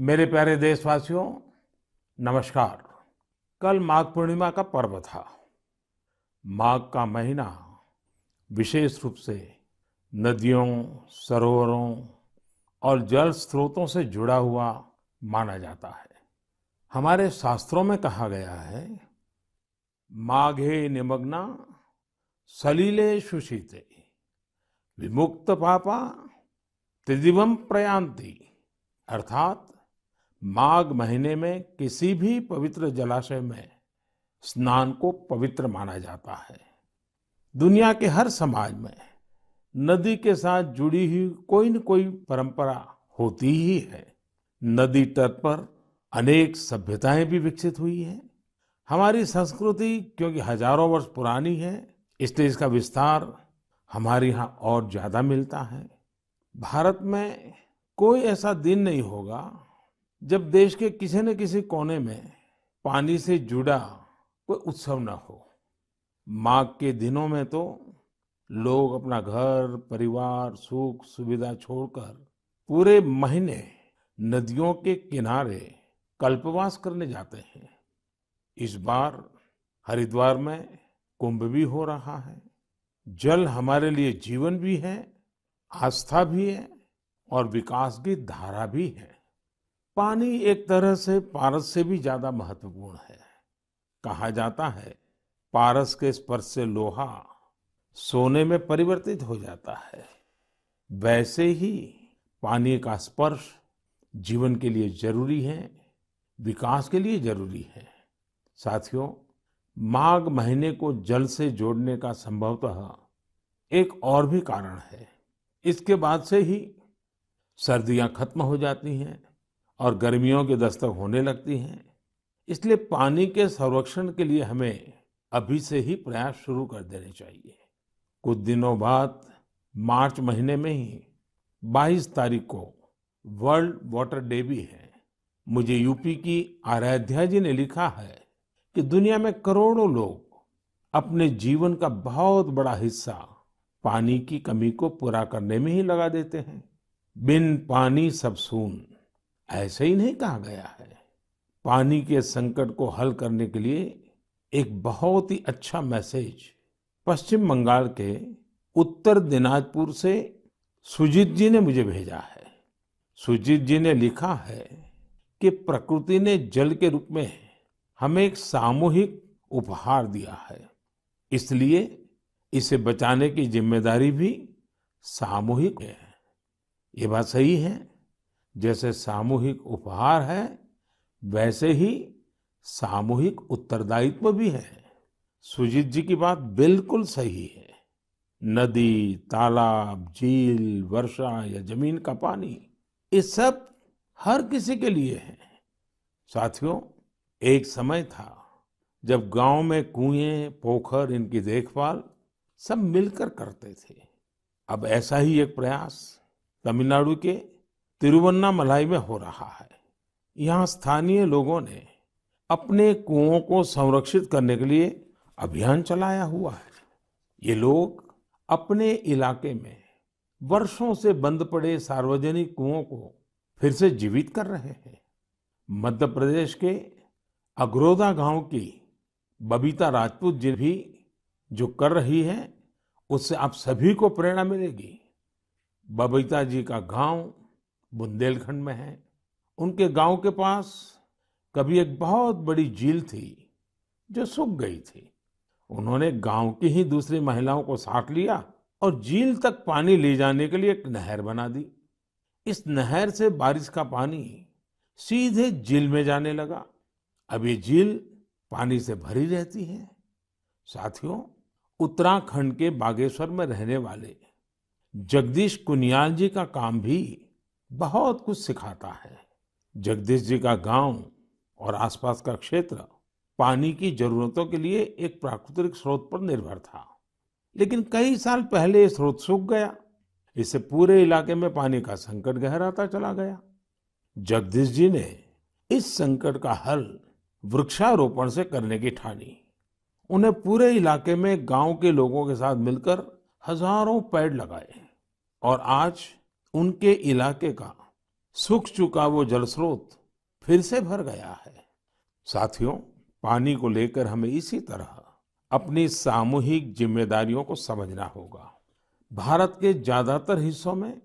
मेरे प्यारे देशवासियों, नमस्कार। कल माघ पूर्णिमा का पर्व था। माघ का महीना विशेष रूप से नदियों, सरोवरों और जल स्रोतों से जुड़ा हुआ माना जाता है। हमारे शास्त्रों में कहा गया है, माघे निमग्ना सलिले सुशीते विमुक्त पापा त्रिदिवम प्रयान्ति। अर्थात माघ महीने में किसी भी पवित्र जलाशय में स्नान को पवित्र माना जाता है। दुनिया के हर समाज में नदी के साथ जुड़ी हुई कोई न कोई परंपरा होती ही है। नदी तट पर अनेक सभ्यताएं भी विकसित हुई हैं। हमारी संस्कृति क्योंकि हजारों वर्ष पुरानी है, इसलिए इसका विस्तार हमारे यहाँ और ज्यादा मिलता है। भारत में कोई ऐसा दिन नहीं होगा जब देश के किसी न किसी कोने में पानी से जुड़ा कोई उत्सव न हो। माघ के दिनों में तो लोग अपना घर, परिवार, सुख सुविधा छोड़कर पूरे महीने नदियों के किनारे कल्पवास करने जाते हैं। इस बार हरिद्वार में कुंभ भी हो रहा है। जल हमारे लिए जीवन भी है, आस्था भी है और विकास की धारा भी है। पानी एक तरह से पारस से भी ज्यादा महत्वपूर्ण है। कहा जाता है, पारस के स्पर्श से लोहा सोने में परिवर्तित हो जाता है। वैसे ही पानी का स्पर्श जीवन के लिए जरूरी है, विकास के लिए जरूरी है। साथियों, माघ महीने को जल से जोड़ने का संभवतः एक और भी कारण है। इसके बाद से ही सर्दियां खत्म हो जाती हैं और गर्मियों की दस्तक होने लगती हैं। इसलिए पानी के संरक्षण के लिए हमें अभी से ही प्रयास शुरू कर देने चाहिए। कुछ दिनों बाद मार्च महीने में ही 22 तारीख को वर्ल्ड वाटर डे भी है। मुझे यूपी की आराध्या जी ने लिखा है कि दुनिया में करोड़ों लोग अपने जीवन का बहुत बड़ा हिस्सा पानी की कमी को पूरा करने में ही लगा देते हैं। बिन पानी सब सून, ऐसे ही नहीं कहा गया है। पानी के संकट को हल करने के लिए एक बहुत ही अच्छा मैसेज पश्चिम बंगाल के उत्तर दिनाजपुर से सुजीत जी ने मुझे भेजा है। सुजीत जी ने लिखा है कि प्रकृति ने जल के रूप में हमें एक सामूहिक उपहार दिया है, इसलिए इसे बचाने की जिम्मेदारी भी सामूहिक है। ये बात सही है। जैसे सामूहिक उपहार है, वैसे ही सामूहिक उत्तरदायित्व भी है। सुजीत जी की बात बिल्कुल सही है। नदी, तालाब, झील, वर्षा या जमीन का पानी, ये सब हर किसी के लिए है। साथियों, एक समय था जब गांव में कुएं, पोखर, इनकी देखभाल सब मिलकर करते थे। अब ऐसा ही एक प्रयास तमिलनाडु के तिरुवन्नामलाई में हो रहा है। यहाँ स्थानीय लोगों ने अपने कुओं को संरक्षित करने के लिए अभियान चलाया हुआ है। ये लोग अपने इलाके में वर्षों से बंद पड़े सार्वजनिक कुओं को फिर से जीवित कर रहे हैं। मध्य प्रदेश के अगरोदा गांव की बबीता राजपूत जी भी जो कर रही है, उससे आप सभी को प्रेरणा मिलेगी। बबीता जी का गांव बुंदेलखंड में है। उनके गांव के पास कभी एक बहुत बड़ी झील थी जो सूख गई थी। उन्होंने गांव की ही दूसरी महिलाओं को साथ लिया और झील तक पानी ले जाने के लिए एक नहर बना दी। इस नहर से बारिश का पानी सीधे झील में जाने लगा। अब ये झील पानी से भरी रहती है। साथियों, उत्तराखंड के बागेश्वर में रहने वाले जगदीश कुनियाल जी का काम भी बहुत कुछ सिखाता है। जगदीश जी का गांव और आसपास का क्षेत्र पानी की जरूरतों के लिए एक प्राकृतिक स्रोत पर निर्भर था, लेकिन कई साल पहले ये स्रोत सूख गया। इससे पूरे इलाके में पानी का संकट गहराता चला गया। जगदीश जी ने इस संकट का हल वृक्षारोपण से करने की ठानी। उन्हें पूरे इलाके में गांव के लोगों के साथ मिलकर हजारों पेड़ लगाए और आज उनके इलाके का सूख चुका वो जल स्रोत फिर से भर गया है। साथियों, पानी को लेकर हमें इसी तरह अपनी सामूहिक जिम्मेदारियों को समझना होगा। भारत के ज्यादातर हिस्सों में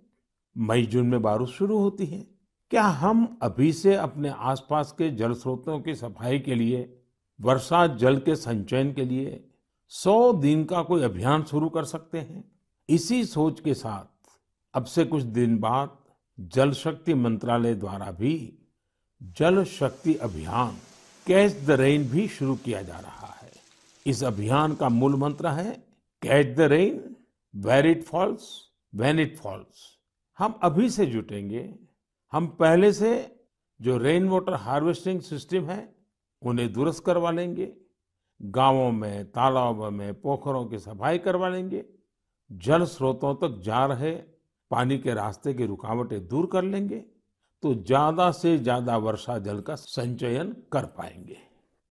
मई जून में बारिश शुरू होती है। क्या हम अभी से अपने आसपास के जल स्रोतों की सफाई के लिए, वर्षा जल के संचयन के लिए 100 दिन का कोई अभियान शुरू कर सकते हैं? इसी सोच के साथ अब से कुछ दिन बाद जल शक्ति मंत्रालय द्वारा भी जल शक्ति अभियान कैच द रेन भी शुरू किया जा रहा है। इस अभियान का मूल मंत्र है catch the rain where it falls when it falls. हम अभी से जुटेंगे, हम पहले से जो रेन वाटर हार्वेस्टिंग सिस्टम है उन्हें दुरुस्त करवा लेंगे, गांवों में, तालाबों में, पोखरों की सफाई करवा लेंगे, जल स्रोतों तक जा रहे पानी के रास्ते की रुकावटें दूर कर लेंगे, तो ज्यादा से ज्यादा वर्षा जल का संचयन कर पाएंगे।